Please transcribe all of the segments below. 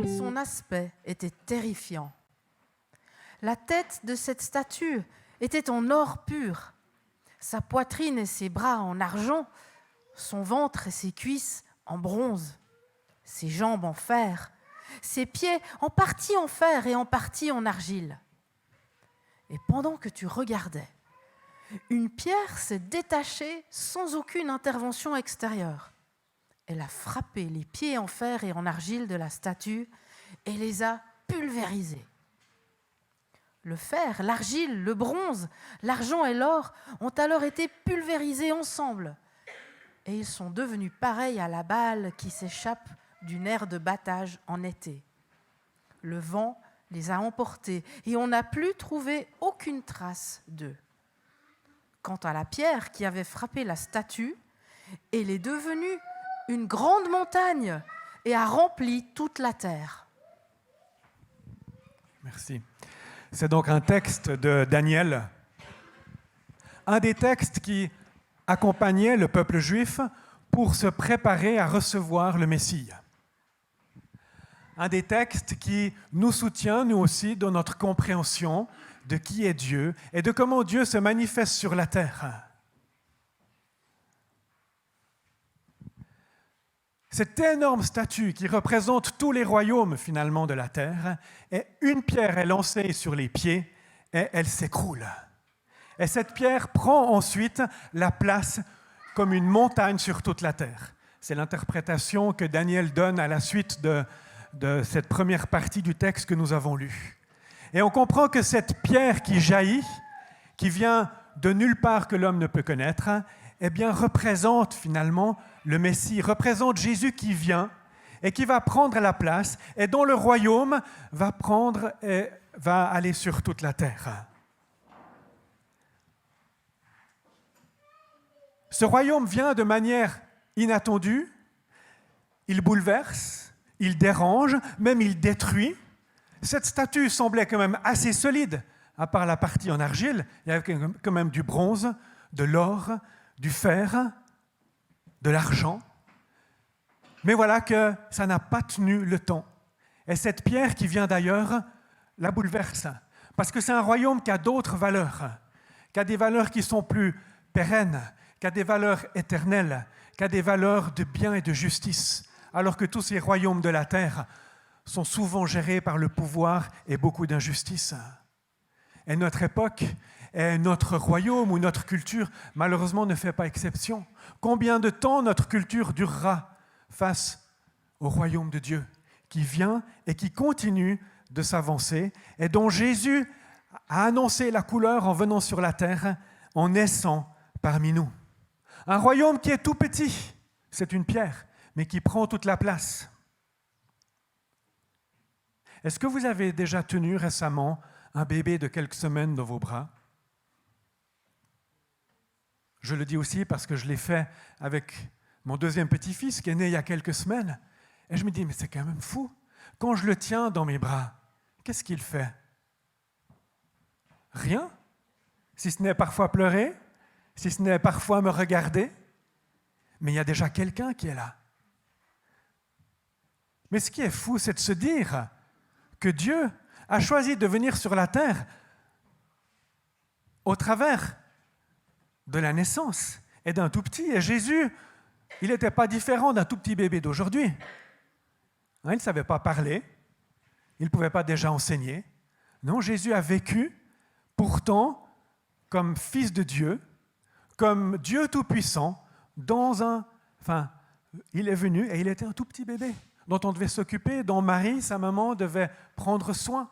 Son aspect était terrifiant. La tête de cette statue était en or pur, sa poitrine et ses bras en argent, son ventre et ses cuisses en bronze, ses jambes en fer, ses pieds en partie en fer et en partie en argile. Et pendant que tu regardais, une pierre s'est détachée sans aucune intervention extérieure. Elle a frappé les pieds en fer et en argile de la statue et les a pulvérisés. Le fer, l'argile, le bronze, l'argent et l'or ont alors été pulvérisés ensemble et ils sont devenus pareils à la balle qui s'échappe d'une aire de battage en été. Le vent les a emportés et on n'a plus trouvé aucune trace d'eux. Quant à la pierre qui avait frappé la statue, elle est devenue une grande montagne et a rempli toute la terre. Merci. C'est donc un texte de Daniel, un des textes qui accompagnait le peuple juif pour se préparer à recevoir le Messie. Un des textes qui nous soutient, nous aussi, dans notre compréhension de qui est Dieu et de comment Dieu se manifeste sur la terre. Cette énorme statue qui représente tous les royaumes finalement de la terre, et une pierre est lancée sur les pieds et elle s'écroule. Et cette pierre prend ensuite la place comme une montagne sur toute la terre. C'est l'interprétation que Daniel donne à la suite de cette première partie du texte que nous avons lu. Et on comprend que cette pierre qui jaillit, qui vient de nulle part que l'homme ne peut connaître, eh bien, représente finalement le Messie, représente Jésus qui vient et qui va prendre la place et dont le royaume va aller sur toute la terre. Ce royaume vient de manière inattendue, il bouleverse, il dérange, même il détruit. Cette statue semblait quand même assez solide, à part la partie en argile, il y avait quand même du bronze, de l'or, du fer, de l'argent. Mais voilà que ça n'a pas tenu le temps. Et cette pierre qui vient d'ailleurs la bouleverse. Parce que c'est un royaume qui a d'autres valeurs, qui a des valeurs qui sont plus pérennes, qui a des valeurs éternelles, qui a des valeurs de bien et de justice. Alors que tous ces royaumes de la terre sont souvent gérés par le pouvoir et beaucoup d'injustice. Et notre époque, et notre royaume ou notre culture, malheureusement, ne fait pas exception. Combien de temps notre culture durera face au royaume de Dieu, qui vient et qui continue de s'avancer, et dont Jésus a annoncé la couleur en venant sur la terre, en naissant parmi nous. Un royaume qui est tout petit, c'est une pierre, mais qui prend toute la place. Est-ce que vous avez déjà tenu récemment un bébé de quelques semaines dans vos bras? Je le dis aussi parce que je l'ai fait avec mon deuxième petit-fils qui est né il y a quelques semaines. Et je me dis, mais c'est quand même fou. Quand je le tiens dans mes bras, qu'est-ce qu'il fait? Rien, si ce n'est parfois pleurer, si ce n'est parfois me regarder. Mais il y a déjà quelqu'un qui est là. Mais ce qui est fou, c'est de se dire que Dieu a choisi de venir sur la terre au travers de la naissance et d'un tout petit. Et Jésus, il n'était pas différent d'un tout petit bébé d'aujourd'hui. Il ne savait pas parler, il ne pouvait pas déjà enseigner. Non, Jésus a vécu, pourtant, comme fils de Dieu, comme Dieu tout-puissant, il est venu et il était un tout petit bébé dont on devait s'occuper, dont Marie, sa maman, devait prendre soin,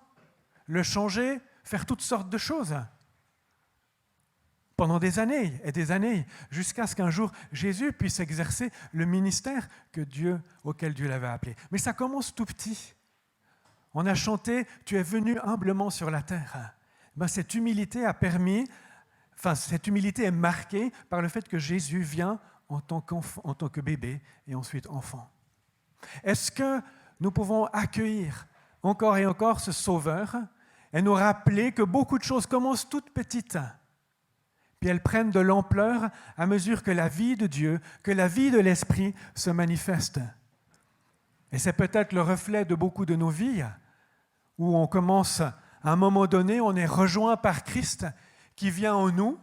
le changer, faire toutes sortes de choses. Pendant des années et des années, jusqu'à ce qu'un jour, Jésus puisse exercer le ministère auquel Dieu l'avait appelé. Mais ça commence tout petit. On a chanté « Tu es venu humblement sur la terre ». Cette humilité cette humilité est marquée par le fait que Jésus vient en tant que bébé et ensuite enfant. Est-ce que nous pouvons accueillir encore et encore ce Sauveur et nous rappeler que beaucoup de choses commencent toutes petites, puis elles prennent de l'ampleur à mesure que la vie de Dieu, que la vie de l'Esprit se manifeste. Et c'est peut-être le reflet de beaucoup de nos vies, où on commence, à un moment donné, on est rejoint par Christ qui vient en nous,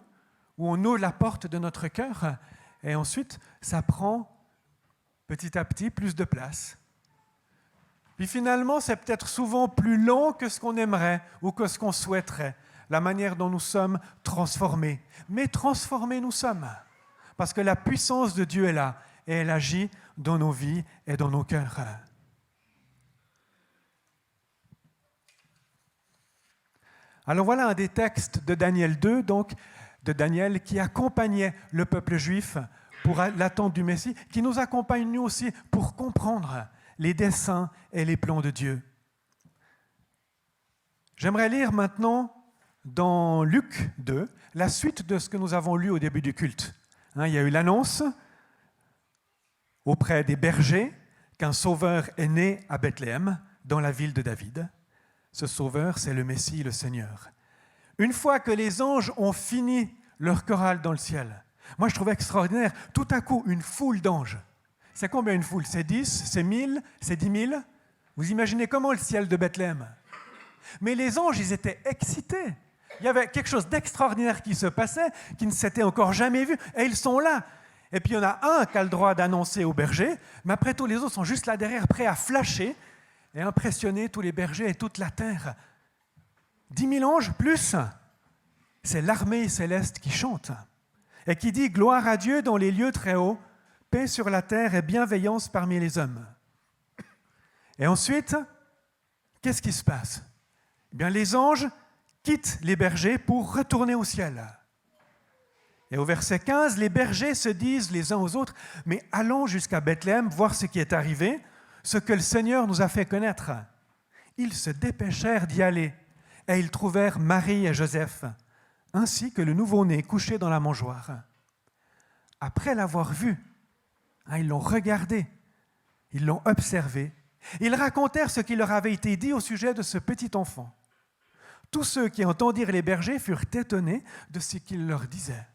où on ouvre la porte de notre cœur, et ensuite, ça prend petit à petit plus de place. Puis finalement, c'est peut-être souvent plus long que ce qu'on aimerait ou que ce qu'on souhaiterait, la manière dont nous sommes transformés. Mais transformés nous sommes, parce que la puissance de Dieu est là, et elle agit dans nos vies et dans nos cœurs. Alors voilà un des textes de Daniel 2, donc de Daniel, qui accompagnait le peuple juif pour l'attente du Messie, qui nous accompagne nous aussi pour comprendre les desseins et les plans de Dieu. J'aimerais lire maintenant dans Luc 2 la suite de ce que nous avons lu au début du culte. Il y a eu l'annonce auprès des bergers qu'un sauveur est né à Bethléem, dans la ville de David. Ce sauveur, c'est le Messie, le Seigneur. Une fois que les anges ont fini leur chorale dans le ciel, moi je trouvais extraordinaire, tout à coup une foule d'anges. C'est combien une foule? C'est 10, c'est 1000, c'est 10 000? Vous imaginez comment le ciel de Bethléem? Mais les anges, ils étaient excités. Il y avait quelque chose d'extraordinaire qui se passait, qui ne s'était encore jamais vu, et ils sont là. Et puis il y en a un qui a le droit d'annoncer aux bergers, mais après tous les autres sont juste là derrière, prêts à flasher et impressionner tous les bergers et toute la terre. 10 000 anges plus, c'est l'armée céleste qui chante et qui dit « Gloire à Dieu dans les lieux très hauts, paix sur la terre et bienveillance parmi les hommes. » Et ensuite, qu'est-ce qui se passe? Eh bien, les anges quittent les bergers pour retourner au ciel. Et au verset 15, les bergers se disent les uns aux autres, mais allons jusqu'à Bethléem voir ce qui est arrivé, ce que le Seigneur nous a fait connaître. Ils se dépêchèrent d'y aller, et ils trouvèrent Marie et Joseph, ainsi que le nouveau-né couché dans la mangeoire. Après l'avoir vu, ils l'ont regardé, ils l'ont observé, ils racontèrent ce qui leur avait été dit au sujet de ce petit enfant. Tous ceux qui entendirent les bergers furent étonnés de ce qu'il leur disait.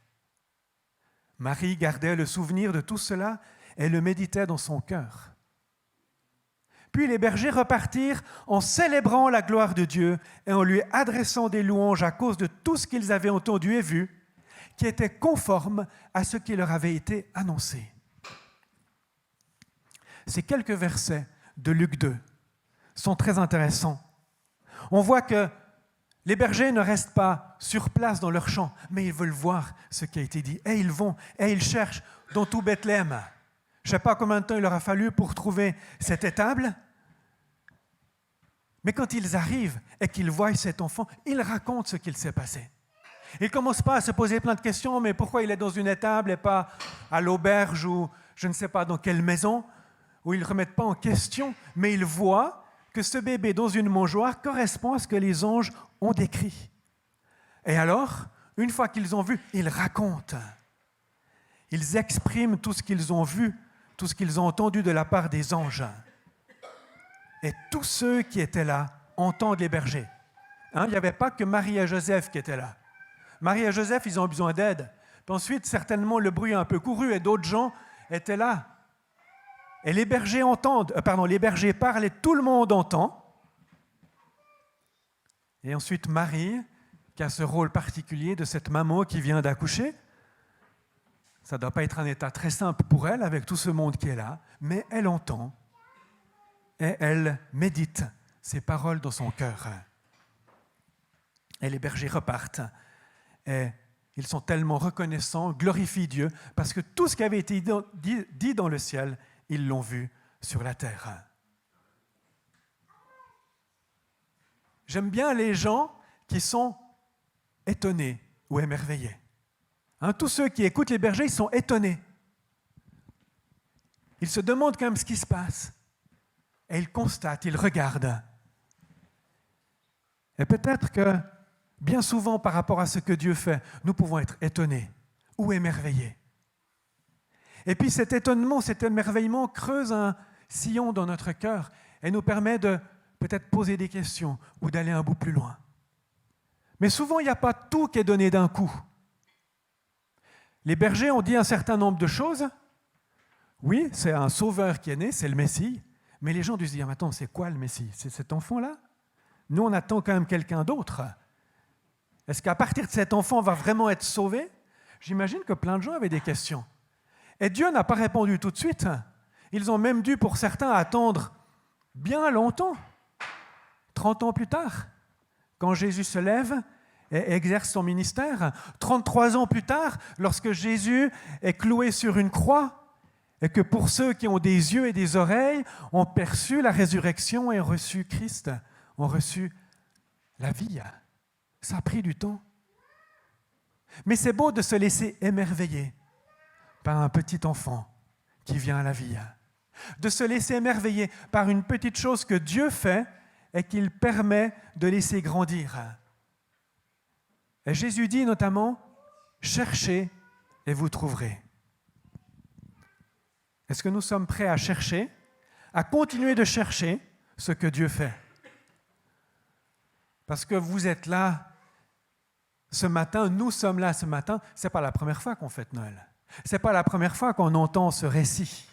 Marie gardait le souvenir de tout cela et le méditait dans son cœur. Puis les bergers repartirent en célébrant la gloire de Dieu et en lui adressant des louanges à cause de tout ce qu'ils avaient entendu et vu, qui était conforme à ce qui leur avait été annoncé. Ces quelques versets de Luc 2 sont très intéressants. On voit que les bergers ne restent pas sur place dans leur champ, mais ils veulent voir ce qui a été dit. Et ils vont, et ils cherchent dans tout Bethléem. Je ne sais pas combien de temps il leur a fallu pour trouver cette étable, mais quand ils arrivent et qu'ils voient cet enfant, ils racontent ce qu'il s'est passé. Ils ne commencent pas à se poser plein de questions, mais pourquoi il est dans une étable et pas à l'auberge ou je ne sais pas dans quelle maison, où ils ne remettent pas en question, mais ils voient que ce bébé dans une mangeoire correspond à ce que les anges ont décrit. Et alors, une fois qu'ils ont vu, ils racontent. Ils expriment tout ce qu'ils ont vu, tout ce qu'ils ont entendu de la part des anges. Et tous ceux qui étaient là entendent les bergers. Il n'y avait pas que Marie et Joseph qui étaient là. Marie et Joseph, ils ont besoin d'aide. Puis ensuite, certainement, le bruit a un peu couru et d'autres gens étaient là. Et les bergers les bergers parlent et tout le monde entend. Et ensuite, Marie, qui a ce rôle particulier de cette maman qui vient d'accoucher, ça ne doit pas être un état très simple pour elle avec tout ce monde qui est là, mais elle entend et elle médite ces paroles dans son cœur. Et les bergers repartent et ils sont tellement reconnaissants, glorifient Dieu, parce que tout ce qui avait été dit dans le ciel, ils l'ont vu sur la terre. J'aime bien les gens qui sont étonnés ou émerveillés. Tous ceux qui écoutent les bergers, ils sont étonnés. Ils se demandent quand même ce qui se passe. Et ils constatent, ils regardent. Et peut-être que, bien souvent, par rapport à ce que Dieu fait, nous pouvons être étonnés ou émerveillés. Et puis cet étonnement, cet émerveillement creuse un sillon dans notre cœur et nous permet de peut-être poser des questions ou d'aller un bout plus loin. Mais souvent, il n'y a pas tout qui est donné d'un coup. Les bergers ont dit un certain nombre de choses. Oui, c'est un sauveur qui est né, c'est le Messie. Mais les gens disent, mais attends, c'est quoi le Messie? C'est cet enfant-là? Nous, on attend quand même quelqu'un d'autre. Est-ce qu'à partir de cet enfant, on va vraiment être sauvé? J'imagine que plein de gens avaient des questions. Et Dieu n'a pas répondu tout de suite. Ils ont même dû, pour certains, attendre bien longtemps, 30 ans plus tard, quand Jésus se lève et exerce son ministère, 33 ans plus tard, lorsque Jésus est cloué sur une croix, et que pour ceux qui ont des yeux et des oreilles, ont perçu la résurrection et ont reçu Christ, ont reçu la vie. Ça a pris du temps. Mais c'est beau de se laisser émerveiller par un petit enfant qui vient à la vie, de se laisser émerveiller par une petite chose que Dieu fait et qu'il permet de laisser grandir. Et Jésus dit notamment, « Cherchez et vous trouverez ». Est-ce que nous sommes prêts à chercher, à continuer de chercher ce que Dieu fait? Parce que vous êtes là ce matin, nous sommes là ce matin, ce n'est pas la première fois qu'on fête Noël. Ce n'est pas la première fois qu'on entend ce récit.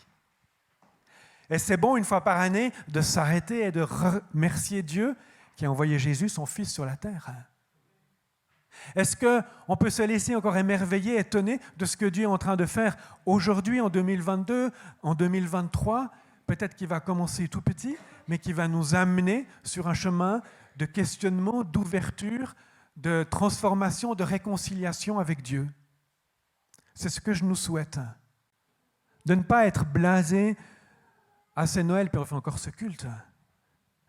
Et c'est bon, une fois par année, de s'arrêter et de remercier Dieu qui a envoyé Jésus, son Fils, sur la terre. Est-ce qu'on peut se laisser encore émerveiller, étonner de ce que Dieu est en train de faire aujourd'hui, en 2022, en 2023? Peut-être qu'il va commencer tout petit, mais qui va nous amener sur un chemin de questionnement, d'ouverture, de transformation, de réconciliation avec Dieu. C'est ce que je nous souhaite. De ne pas être blasé. Ah, c'est Noël, puis on fait encore ce culte.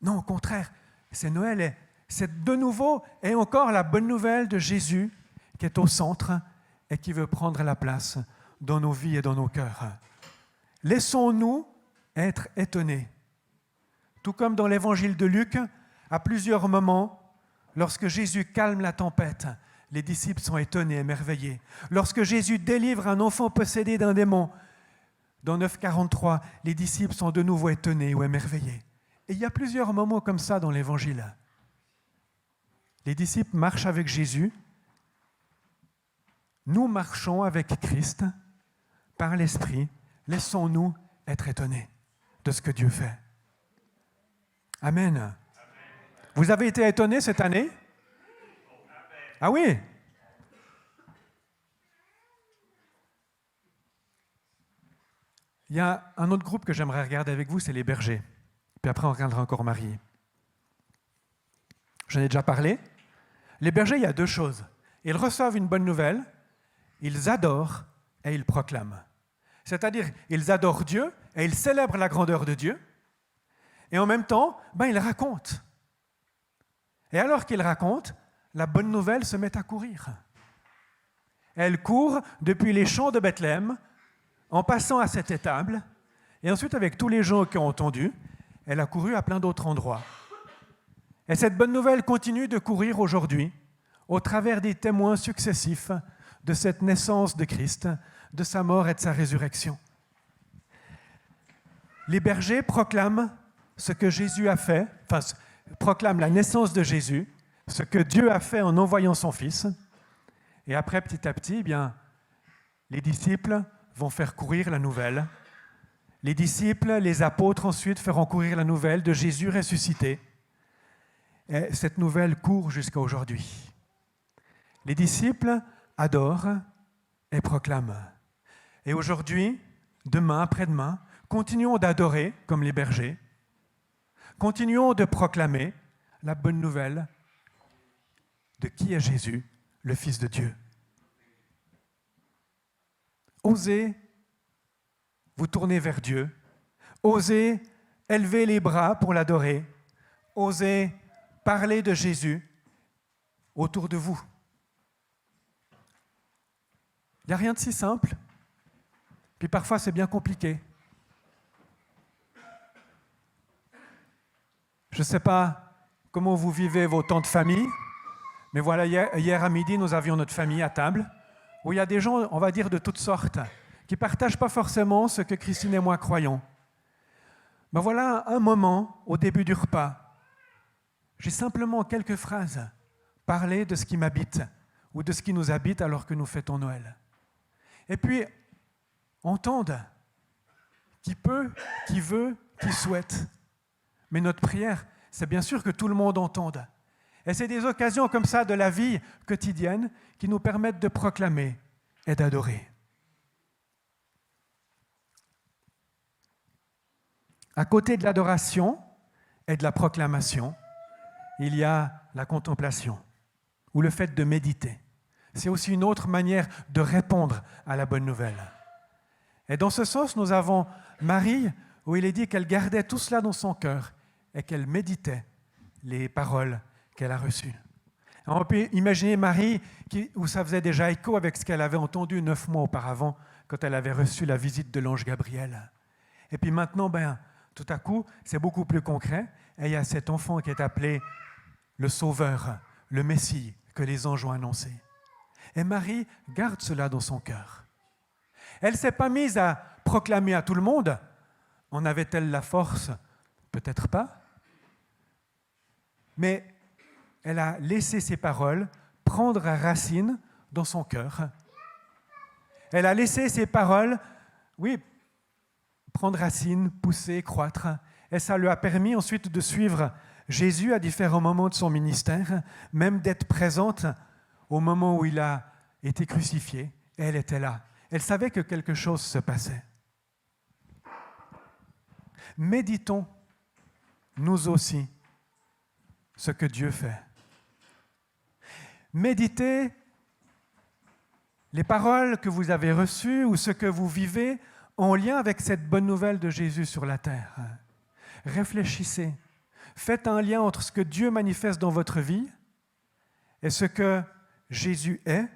Non, au contraire, c'est Noël, et c'est de nouveau et encore la bonne nouvelle de Jésus qui est au centre et qui veut prendre la place dans nos vies et dans nos cœurs. Laissons-nous être étonnés. Tout comme dans l'évangile de Luc, à plusieurs moments, lorsque Jésus calme la tempête, les disciples sont étonnés, émerveillés. Lorsque Jésus délivre un enfant possédé d'un démon, dans 9,43, les disciples sont de nouveau étonnés ou émerveillés. Et il y a plusieurs moments comme ça dans l'Évangile. Les disciples marchent avec Jésus. Nous marchons avec Christ par l'Esprit. Laissons-nous être étonnés de ce que Dieu fait. Amen. Vous avez été étonnés cette année? Ah oui? Il y a un autre groupe que j'aimerais regarder avec vous, c'est les bergers. Puis après, on regardera encore Marie. J'en ai déjà parlé. Les bergers, il y a deux choses. Ils reçoivent une bonne nouvelle, ils adorent et ils proclament. C'est-à-dire, ils adorent Dieu et ils célèbrent la grandeur de Dieu. Et en même temps, ils racontent. Et alors qu'ils racontent, la bonne nouvelle se met à courir. Elle court depuis les champs de Bethléem, en passant à cette étable, et ensuite avec tous les gens qui ont entendu, elle a couru à plein d'autres endroits. Et cette bonne nouvelle continue de courir aujourd'hui, au travers des témoins successifs de cette naissance de Christ, de sa mort et de sa résurrection. Les bergers proclament ce que Jésus a fait, proclament la naissance de Jésus, ce que Dieu a fait en envoyant son Fils. Et après, petit à petit, les disciples vont faire courir la nouvelle. Les disciples, les apôtres ensuite feront courir la nouvelle de Jésus ressuscité. Et cette nouvelle court jusqu'à aujourd'hui. Les disciples adorent et proclament. Et aujourd'hui, demain, après-demain, continuons d'adorer comme les bergers. Continuons de proclamer la bonne nouvelle de qui est Jésus, le Fils de Dieu. Osez vous tourner vers Dieu. Osez élever les bras pour l'adorer. Osez parler de Jésus autour de vous. Il n'y a rien de si simple. Puis parfois, c'est bien compliqué. Je ne sais pas comment vous vivez vos temps de famille, mais voilà, hier à midi, nous avions notre famille à table, où il y a des gens, on va dire, de toutes sortes, qui ne partagent pas forcément ce que Christine et moi croyons. Mais voilà un moment, au début du repas, j'ai simplement quelques phrases parlé de ce qui m'habite, ou de ce qui nous habite alors que nous fêtons Noël. Et puis, entende, qui peut, qui veut, qui souhaite. Mais notre prière, c'est bien sûr que tout le monde entende. Et c'est des occasions comme ça de la vie quotidienne qui nous permettent de proclamer et d'adorer. À côté de l'adoration et de la proclamation, il y a la contemplation ou le fait de méditer. C'est aussi une autre manière de répondre à la bonne nouvelle. Et dans ce sens, nous avons Marie, où il est dit qu'elle gardait tout cela dans son cœur et qu'elle méditait les paroles qu'elle a reçues. On peut imaginer Marie, où ça faisait déjà écho avec ce qu'elle avait entendu 9 mois auparavant, quand elle avait reçu la visite de l'ange Gabriel. Et puis maintenant, tout à coup, c'est beaucoup plus concret, et il y a cet enfant qui est appelé le Sauveur, le Messie, que les anges ont annoncé. Et Marie garde cela dans son cœur. Elle ne s'est pas mise à proclamer à tout le monde. En avait-elle la force? Peut-être pas. Mais elle a laissé ses paroles prendre racine dans son cœur. Elle a laissé ses paroles, prendre racine, pousser, croître. Et ça lui a permis ensuite de suivre Jésus à différents moments de son ministère, même d'être présente au moment où il a été crucifié. Et elle était là. Elle savait que quelque chose se passait. Méditons, nous aussi, ce que Dieu fait. Méditez les paroles que vous avez reçues ou ce que vous vivez en lien avec cette bonne nouvelle de Jésus sur la terre. Réfléchissez. Faites un lien entre ce que Dieu manifeste dans votre vie et ce que Jésus est,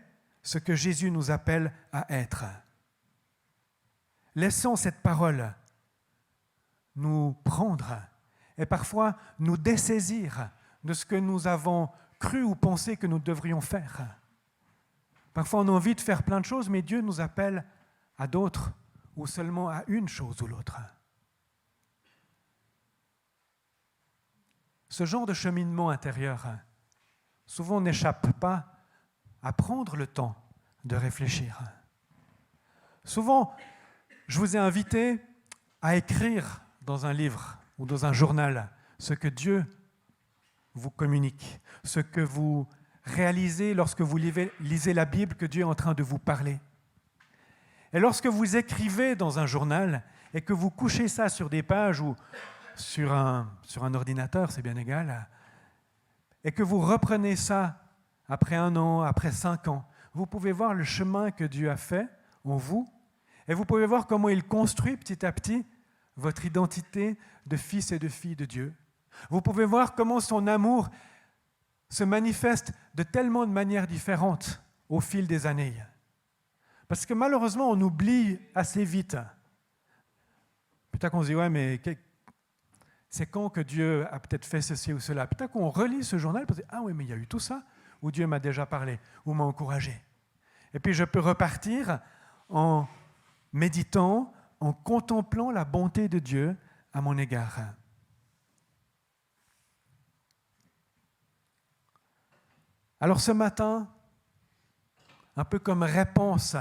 ce que Jésus nous appelle à être. Laissons cette parole nous prendre et parfois nous dessaisir de ce que nous avons cru ou pensé que nous devrions faire. Parfois on a envie de faire plein de choses, mais Dieu nous appelle à d'autres ou seulement à une chose ou l'autre. Ce genre de cheminement intérieur, souvent on n'échappe pas à prendre le temps de réfléchir. Souvent, je vous ai invité à écrire dans un livre ou dans un journal ce que Dieu vous communique, ce que vous réalisez lorsque vous lisez la Bible, que Dieu est en train de vous parler. Et lorsque vous écrivez dans un journal et que vous couchez ça sur des pages ou sur un ordinateur, c'est bien égal, et que vous reprenez ça après 1 an, après 5 ans, vous pouvez voir le chemin que Dieu a fait en vous et vous pouvez voir comment il construit petit à petit votre identité de fils et de fille de Dieu. Vous pouvez voir comment son amour se manifeste de tellement de manières différentes au fil des années. Parce que malheureusement, on oublie assez vite. Peut-être qu'on se dit, mais c'est quand que Dieu a peut-être fait ceci ou cela. Peut-être qu'on relit ce journal pour dire, mais il y a eu tout ça, où Dieu m'a déjà parlé, ou m'a encouragé. Et puis je peux repartir en méditant, en contemplant la bonté de Dieu à mon égard. Alors ce matin, un peu comme réponse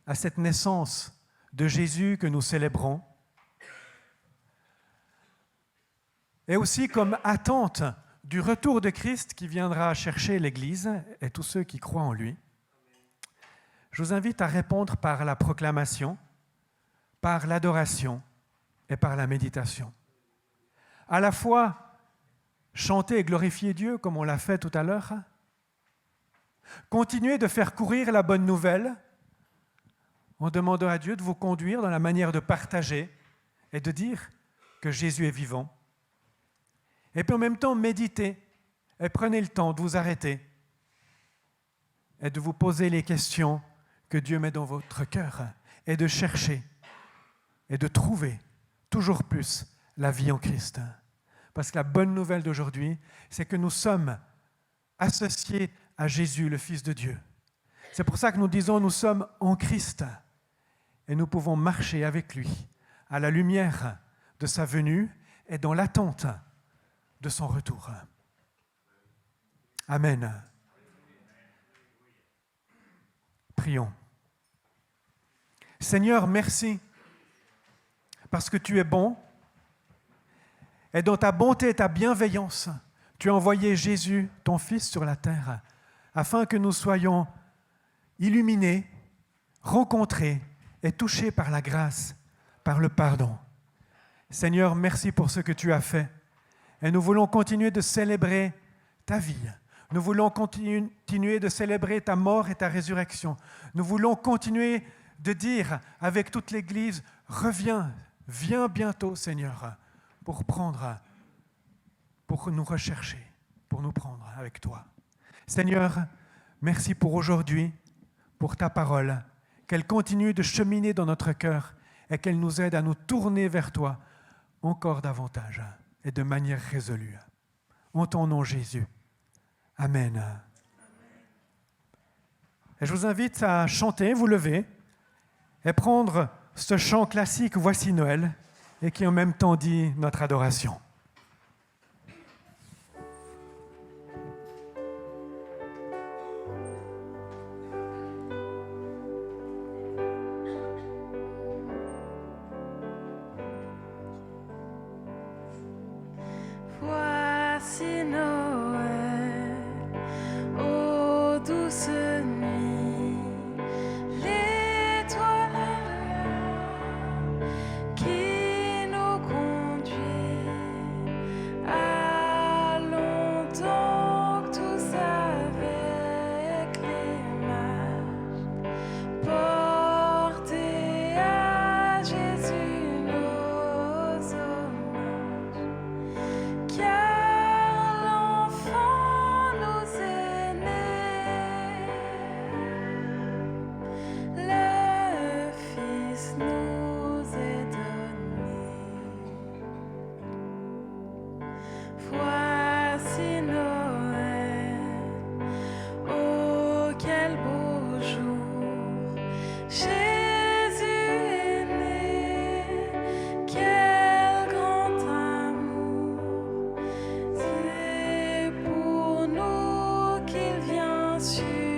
à cette naissance de Jésus que nous célébrons, et aussi comme attente du retour de Christ qui viendra chercher l'Église et tous ceux qui croient en lui, je vous invite à répondre par la proclamation, par l'adoration et par la méditation. À la fois chanter et glorifier Dieu comme on l'a fait tout à l'heure, continuer de faire courir la bonne nouvelle en demandant à Dieu de vous conduire dans la manière de partager et de dire que Jésus est vivant. Et puis en même temps, méditez et prenez le temps de vous arrêter et de vous poser les questions que Dieu met dans votre cœur et de chercher et de trouver toujours plus la vie en Christ. Parce que la bonne nouvelle d'aujourd'hui, c'est que nous sommes associés à Jésus, le Fils de Dieu. C'est pour ça que nous disons nous sommes en Christ et nous pouvons marcher avec lui à la lumière de sa venue et dans l'attente de son retour. Amen. Prions. Seigneur, merci, parce que tu es bon, et dans ta bonté et ta bienveillance, tu as envoyé Jésus, ton Fils, sur la terre, afin que nous soyons illuminés, rencontrés et touchés par la grâce, par le pardon. Seigneur, merci pour ce que tu as fait. Et nous voulons continuer de célébrer ta vie. Nous voulons continuer de célébrer ta mort et ta résurrection. Nous voulons continuer de dire avec toute l'Église, reviens, viens bientôt, Seigneur, pour nous rechercher, pour nous prendre avec toi. Seigneur, merci pour aujourd'hui, pour ta parole, qu'elle continue de cheminer dans notre cœur et qu'elle nous aide à nous tourner vers toi encore davantage et de manière résolue. En ton nom, Jésus. Amen. Et je vous invite à chanter, vous lever et prendre ce chant classique « Voici Noël » et qui en même temps dit notre adoration. Voici Noël, ô douce nuit, l'étoile qui nous conduit. Allons donc tous avec les mages, porter à Jésus nos hommages. Car l'enfant nous est né, le Fils nous est donné. Voici Noël, oh quel beau jour, Jésus est né, quel grand amour. C'est pour nous qu'il vient sur